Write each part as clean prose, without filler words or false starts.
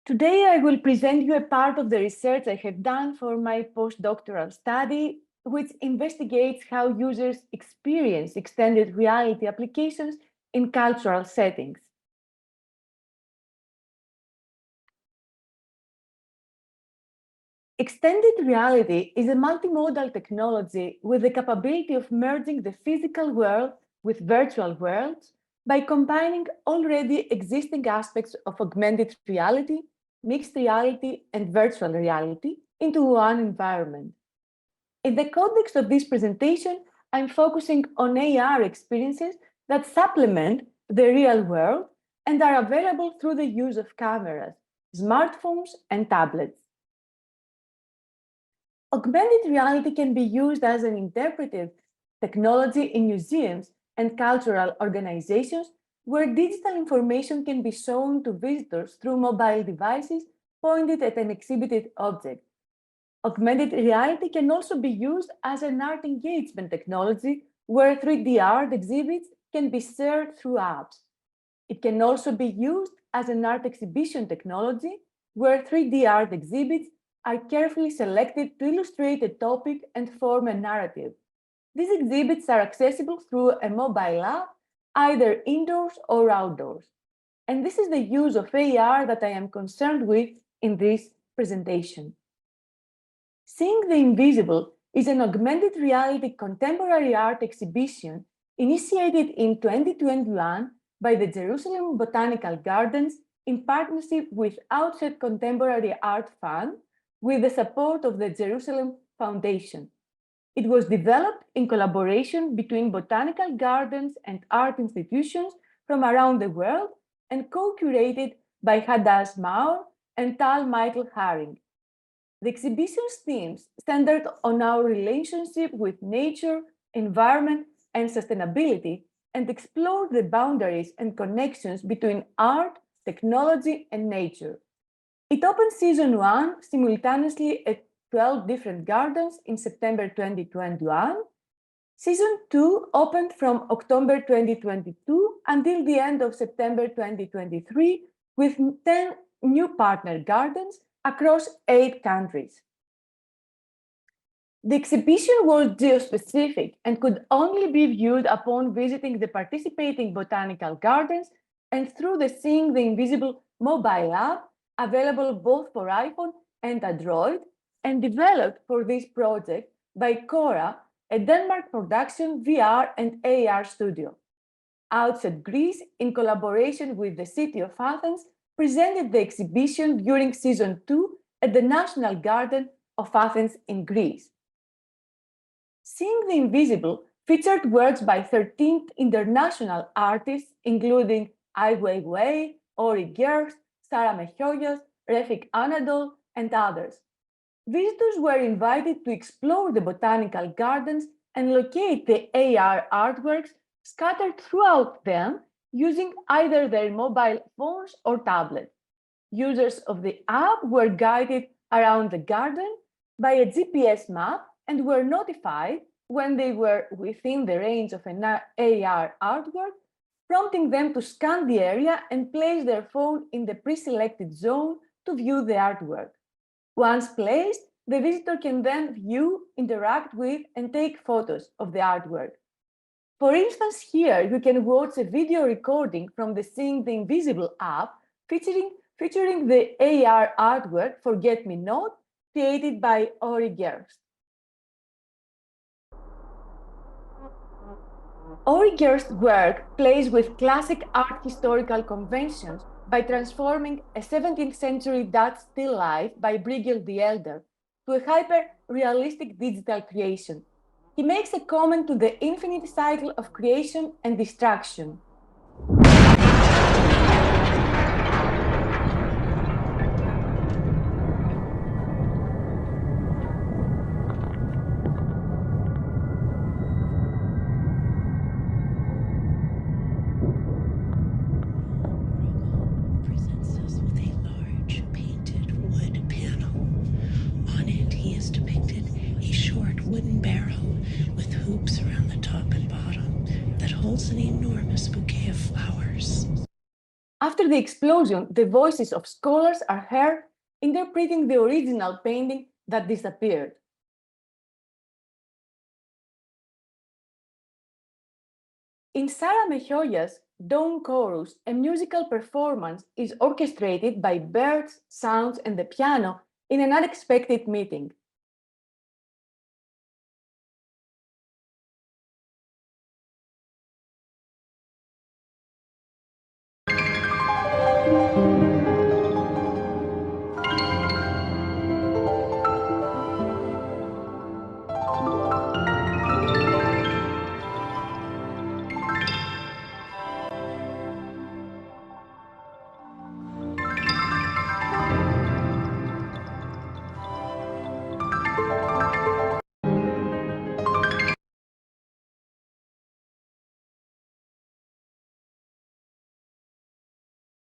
Today, I will present you a part of the research I have done for my postdoctoral study, which investigates how users experience extended reality applications in cultural settings. Extended reality is a multimodal technology with the capability of merging the physical world with virtual worlds by combining already existing aspects of augmented reality, mixed reality, and virtual reality into one environment. In the context of this presentation, I'm focusing on AR experiences that supplement the real world and are available through the use of cameras, smartphones, and tablets. Augmented reality can be used as an interpretive technology in museums and cultural organizations where digital information can be shown to visitors through mobile devices pointed at an exhibited object. Augmented reality can also be used as an art engagement technology where 3D art exhibits can be shared through apps. It can also be used as an art exhibition technology where 3D art exhibits are carefully selected to illustrate a topic and form a narrative. These exhibits are accessible through a mobile app, either indoors or outdoors. And this is the use of AR that I am concerned with in this presentation. Seeing the Invisible is an augmented reality contemporary art exhibition initiated in 2021 by the Jerusalem Botanical Gardens in partnership with Outset Contemporary Art Fund with the support of the Jerusalem Foundation. It was developed in collaboration between botanical gardens and art institutions from around the world and co-curated by Hadass Maur and Tal Michael Haring. The exhibition's themes centered on our relationship with nature, environment, and sustainability, and explored the boundaries and connections between art, technology, and nature. It opened season 1 simultaneously at 12 different gardens in September 2021. Season 2 opened from October 2022 until the end of September 2023 with 10 new partner gardens across 8 countries. The exhibition was geospecific and could only be viewed upon visiting the participating botanical gardens and through the Seeing the Invisible mobile app, available both for iPhone and Android, and developed for this project by Cora, a Denmark production VR and AR studio. Outset Greece, in collaboration with the city of Athens, presented the exhibition during season 2 at the National Garden of Athens in Greece. Seeing the Invisible featured works by 13 international artists, including Ai Weiwei, Ori Gerst, Sara Mechogias, Refik Anadol, and others. Visitors were invited to explore the botanical gardens and locate the AR artworks scattered throughout them using either their mobile phones or tablets. Users of the app were guided around the garden by a GPS map and were notified when they were within the range of an AR artwork, prompting them to scan the area and place their phone in the pre-selected zone to view the artwork. Once placed, the visitor can then view, interact with, and take photos of the artwork. For instance, here you can watch a video recording from the Seeing the Invisible app featuring the AR artwork Forget Me Not, created by Ori Gerst. Ori Gerst's work plays with classic art historical conventions by transforming a 17th century Dutch still life by Bruegel the Elder to a hyper-realistic digital creation. He makes a comment to the infinite cycle of creation and destruction. Wooden barrel with hoops around the top and bottom that holds an enormous bouquet of flowers. After After the explosion, the voices of scholars are heard interpreting the original painting that disappeared. In Sarah Mejoya's Dawn Chorus, a musical performance is orchestrated by birds, sounds, and the piano in an unexpected meeting.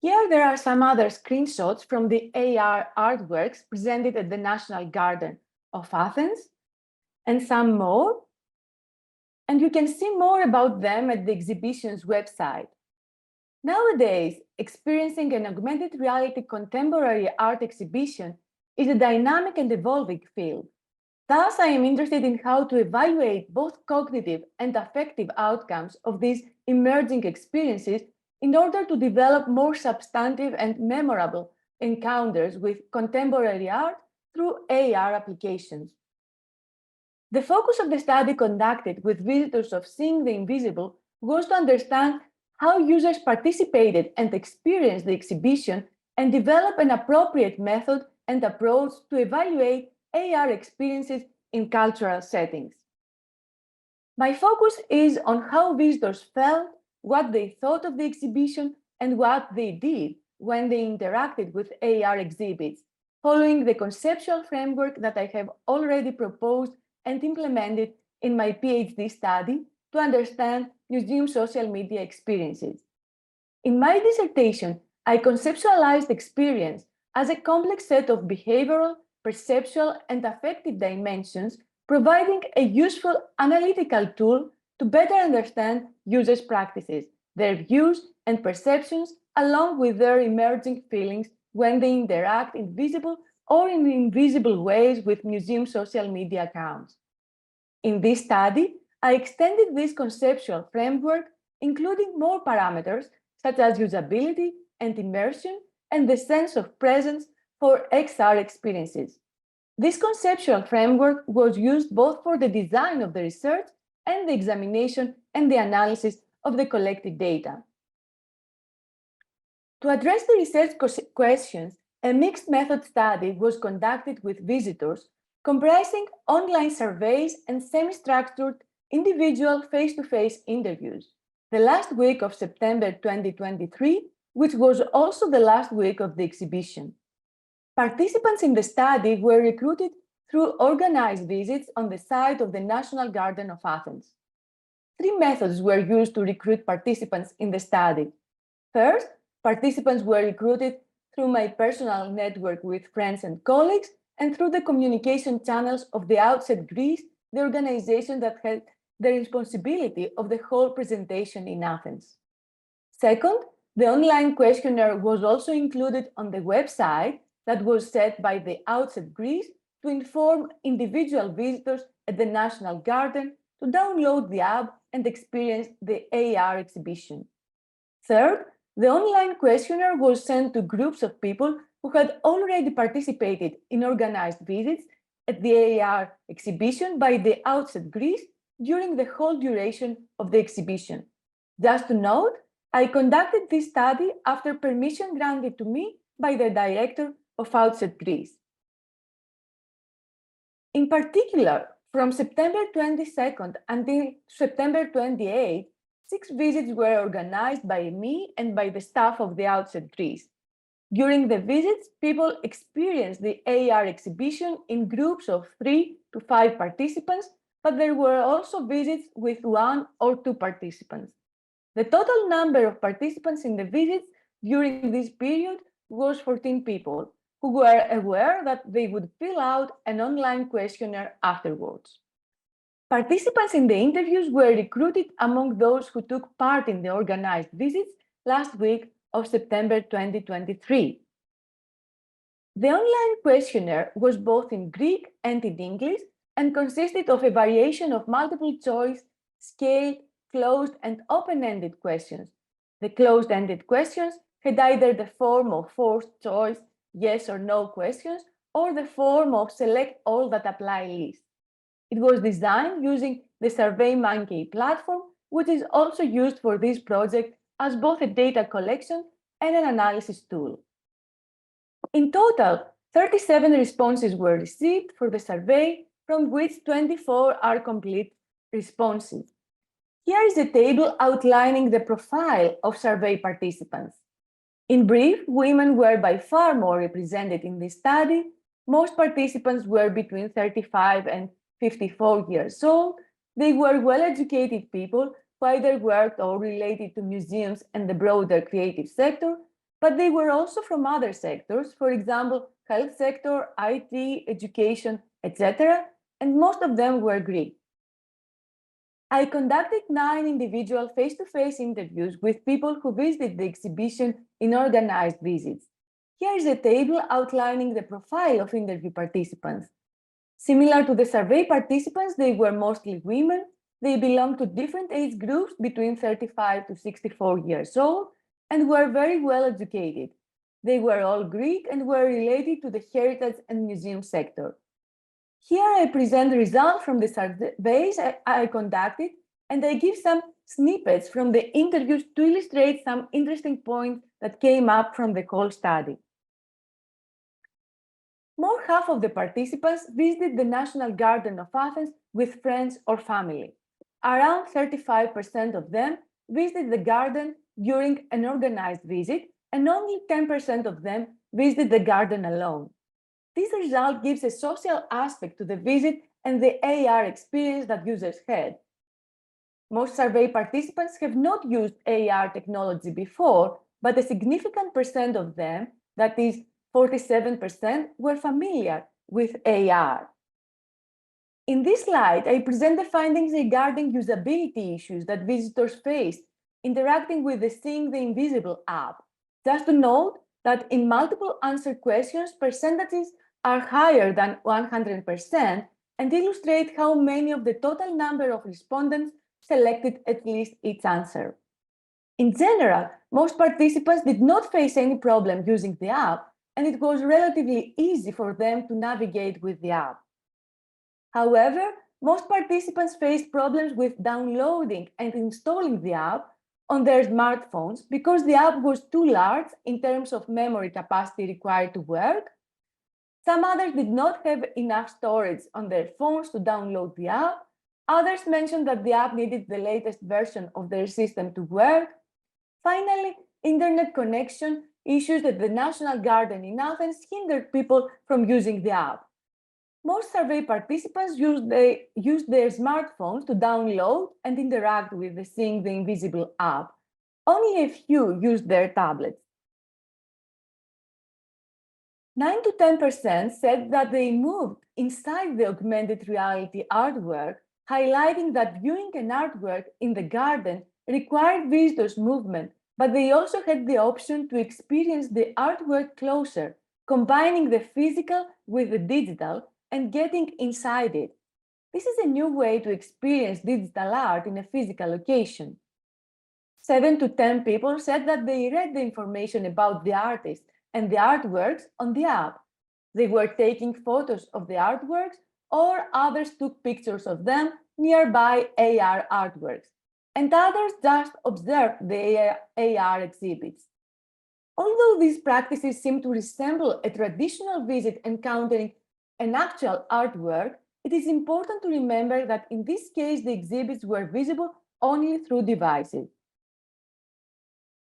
Here there are some other screenshots from the AR artworks presented at the National Garden of Athens, and some more. And you can see more about them at the exhibition's website. Nowadays, experiencing an augmented reality contemporary art exhibition is a dynamic and evolving field. Thus, I am interested in how to evaluate both cognitive and affective outcomes of these emerging experiences in order to develop more substantive and memorable encounters with contemporary art through AR applications. The focus of the study conducted with visitors of Seeing the Invisible was to understand how users participated and experienced the exhibition and develop an appropriate method and approach to evaluate AR experiences in cultural settings. My focus is on how visitors felt, what they thought of the exhibition, and what they did when they interacted with AR exhibits, following the conceptual framework that I have already proposed and implemented in my PhD study to understand museum social media experiences. In my dissertation, I conceptualized experience as a complex set of behavioral, perceptual, and affective dimensions, providing a useful analytical tool to better understand users' practices, their views and perceptions, along with their emerging feelings when they interact in visible or in invisible ways with museum social media accounts. In this study, I extended this conceptual framework, including more parameters such as usability and immersion and the sense of presence for XR experiences. This conceptual framework was used both for the design of the research and the examination and the analysis of the collected data. To address the research questions, a mixed method study was conducted with visitors, comprising online surveys and semi-structured individual face-to-face interviews. The last week of September 2023, which was also the last week of the exhibition. Participants in the study were recruited through organized visits on the site of the National Garden of Athens. Three methods were used to recruit participants in the study. First, participants were recruited through my personal network with friends and colleagues and through the communication channels of the Outset Greece, the organization that had the responsibility of the whole presentation in Athens. Second, the online questionnaire was also included on the website that was set by the Outset Greece to inform individual visitors at the National Garden to download the app and experience the AR exhibition. Third, the online questionnaire was sent to groups of people who had already participated in organized visits at the AR exhibition by the Outset Greece during the whole duration of the exhibition. Just to note, I conducted this study after permission granted to me by the director of Outset Greece. In particular, from September 22nd until September 28th, 6 visits were organized by me and by the staff of the Outset Greece. During the visits, people experienced the AR exhibition in groups of 3 to 5 participants, but there were also visits with 1 or 2 participants. The total number of participants in the visits during this period was 14 people, who were aware that they would fill out an online questionnaire afterwards. Participants in the interviews were recruited among those who took part in the organized visits last week of September 2023. The online questionnaire was both in Greek and in English and consisted of a variation of multiple choice, scaled, closed, and open-ended questions. The closed-ended questions had either the form of forced choice, yes or no questions, or the form of select all that apply list. It was designed using the SurveyMonkey platform, which is also used for this project as both a data collection and an analysis tool. In total, 37 responses were received for the survey, from which 24 are complete responses. Here is a table outlining the profile of survey participants. In brief, women were by far more represented in this study. Most participants were between 35 and 54 years old. They were well-educated people who either worked or related to museums and the broader creative sector, but they were also from other sectors, for example, health sector, IT, education, etc., and most of them were Greek. I conducted 9 individual face-to-face interviews with people who visited the exhibition in organized visits. Here is a table outlining the profile of interview participants. Similar to the survey participants, they were mostly women. They belonged to different age groups between 35 to 64 years old and were very well educated. They were all Greek and were related to the heritage and museum sector. Here I present the results from the surveys I conducted, and I give some snippets from the interviews to illustrate some interesting points that came up from the whole study. More than half of the participants visited the National Garden of Athens with friends or family. Around 35% of them visited the garden during an organized visit, and only 10% of them visited the garden alone. This result gives a social aspect to the visit and the AR experience that users had. Most survey participants have not used AR technology before, but a significant percent of them, that is 47%, were familiar with AR. In this slide, I present the findings regarding usability issues that visitors faced interacting with the Seeing the Invisible app. Just to note that in multiple answer questions, percentages are higher than 100% and illustrate how many of the total number of respondents selected at least each answer. In general, most participants did not face any problem using the app, and it was relatively easy for them to navigate with the app. However, most participants faced problems with downloading and installing the app on their smartphones because the app was too large in terms of memory capacity required to work. Some others did not have enough storage on their phones to download the app. Others mentioned that the app needed the latest version of their system to work. Finally, internet connection issues at the National Garden in Athens hindered people from using the app. Most survey participants used their smartphones to download and interact with the Seeing the Invisible app. Only a few used their tablets. 9 to 10% said that they moved inside the augmented reality artwork, highlighting that viewing an artwork in the garden required visitors' movement, but they also had the option to experience the artwork closer, combining the physical with the digital and getting inside it. This is a new way to experience digital art in a physical location. 7 to 10 people said that they read the information about the artist and the artworks on the app. They were taking photos of the artworks, or others took pictures of them nearby AR artworks, and others just observed the AR exhibits. Although these practices seem to resemble a traditional visit encountering an actual artwork, it is important to remember that in this case, the exhibits were visible only through devices.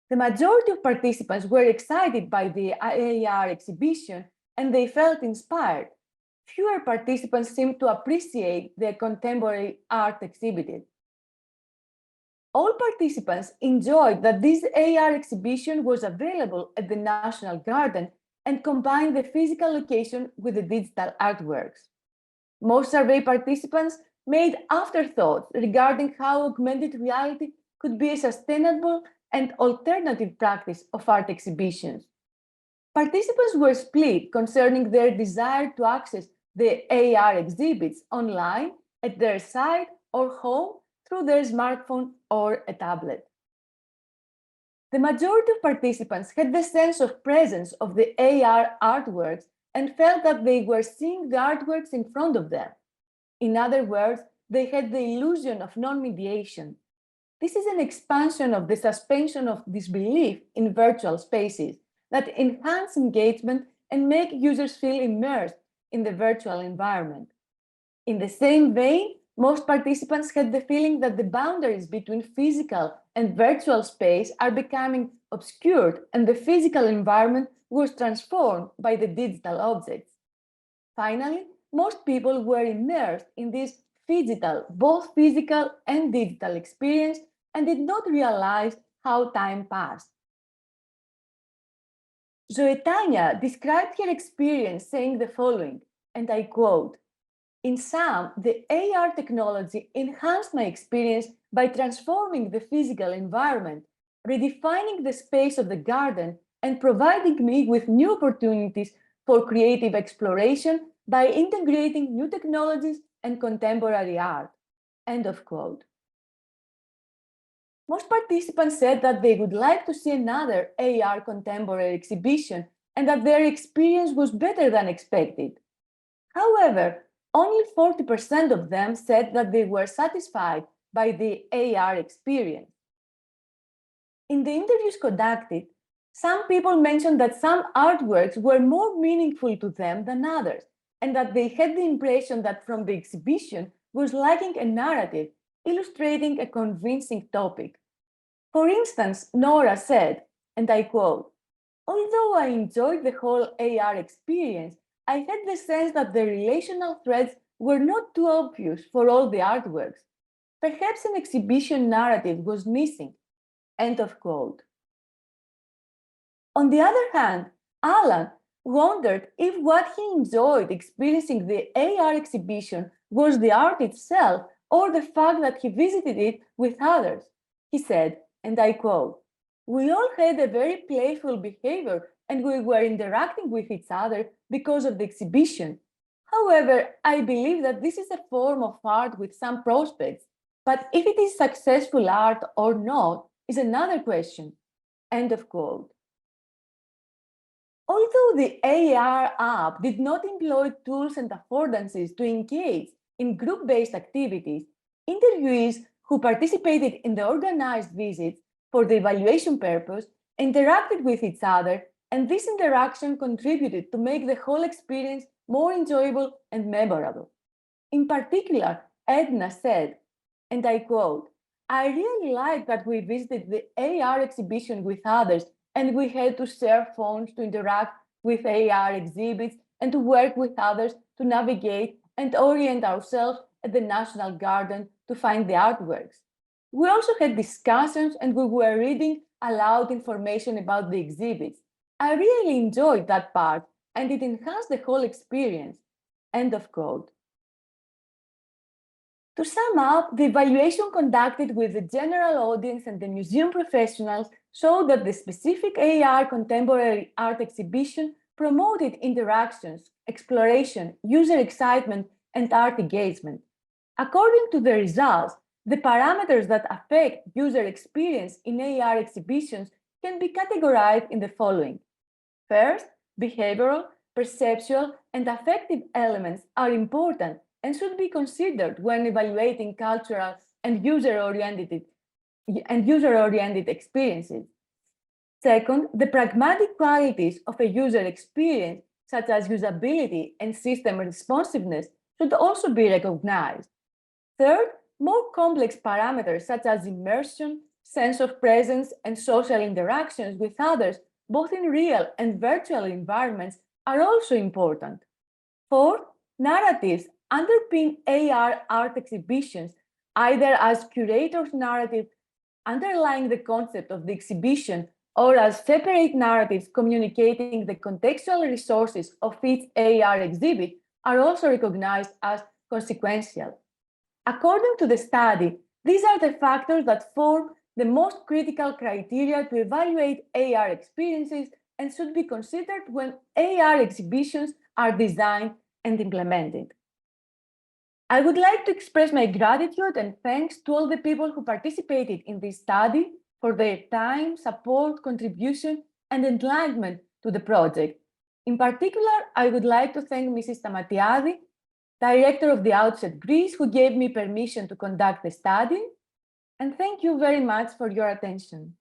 The majority of participants were excited by the AR exhibition and they felt inspired. Fewer participants seemed to appreciate the contemporary art exhibited. All participants enjoyed that this AR exhibition was available at the National Garden and combined the physical location with the digital artworks. Most survey participants made afterthoughts regarding how augmented reality could be a sustainable and alternative practice of art exhibitions. Participants were split concerning their desire to access the AR exhibits online, at their site or home, through their smartphone or a tablet. The majority of participants had the sense of presence of the AR artworks and felt that they were seeing the artworks in front of them. In other words, they had the illusion of non-mediation. This is an expansion of the suspension of disbelief in virtual spaces that enhance engagement and make users feel immersed in the virtual environment. In the same vein, most participants had the feeling that the boundaries between physical and virtual space are becoming obscured and the physical environment was transformed by the digital objects. Finally, most people were immersed in this both physical and digital experience and did not realize how time passed. Zoetania described her experience saying the following, and I quote, "In sum, the AR technology enhanced my experience by transforming the physical environment, redefining the space of the garden, and providing me with new opportunities for creative exploration by integrating new technologies and contemporary art." End of quote. Most participants said that they would like to see another AR contemporary exhibition and that their experience was better than expected. However, only 40% of them said that they were satisfied by the AR experience. In the interviews conducted, some people mentioned that some artworks were more meaningful to them than others, and that they had the impression that from the exhibition was lacking a narrative illustrating a convincing topic. For instance, Nora said, and I quote, "Although I enjoyed the whole AR experience, I had the sense that the relational threads were not too obvious for all the artworks. Perhaps an exhibition narrative was missing." End of quote. On the other hand, Alan wondered if what he enjoyed experiencing the AR exhibition was the art itself or the fact that he visited it with others. He said, and I quote, "We all had a very playful behavior and we were interacting with each other because of the exhibition. However, I believe that this is a form of art with some prospects, but if it is successful art or not is another question." End of quote. Although the AR app did not employ tools and affordances to engage in group-based activities, interviewees who participated in the organized visits for the evaluation purpose interacted with each other, and this interaction contributed to make the whole experience more enjoyable and memorable. In particular, Edna said, and I quote, "I really liked that we visited the AR exhibition with others and we had to share phones to interact with AR exhibits and to work with others to navigate and orient ourselves at the National Garden to find the artworks. We also had discussions and we were reading aloud information about the exhibits. I really enjoyed that part and it enhanced the whole experience." End of quote. To sum up, the evaluation conducted with the general audience and the museum professionals showed that the specific AR contemporary art exhibition promoted interactions, exploration, user excitement, and art engagement. According to the results, the parameters that affect user experience in AR exhibitions can be categorized in the following. First, behavioral, perceptual, and affective elements are important and should be considered when evaluating cultural and user-oriented experiences. Second, the pragmatic qualities of a user experience, such as usability and system responsiveness, should also be recognized. Third, more complex parameters such as immersion, sense of presence, and social interactions with others, both in real and virtual environments, are also important. Fourth, narratives underpin AR art exhibitions, either as curators' narrative underlying the concept of the exhibition or as separate narratives communicating the contextual resources of each AR exhibit, are also recognized as consequential. According to the study, these are the factors that form the most critical criteria to evaluate AR experiences and should be considered when AR exhibitions are designed and implemented. I would like to express my gratitude and thanks to all the people who participated in this study for their time, support, contribution, and enlightenment to the project. In particular, I would like to thank Mrs. Stamatiadi, Director of the Outset Greece, who gave me permission to conduct the study. And thank you very much for your attention.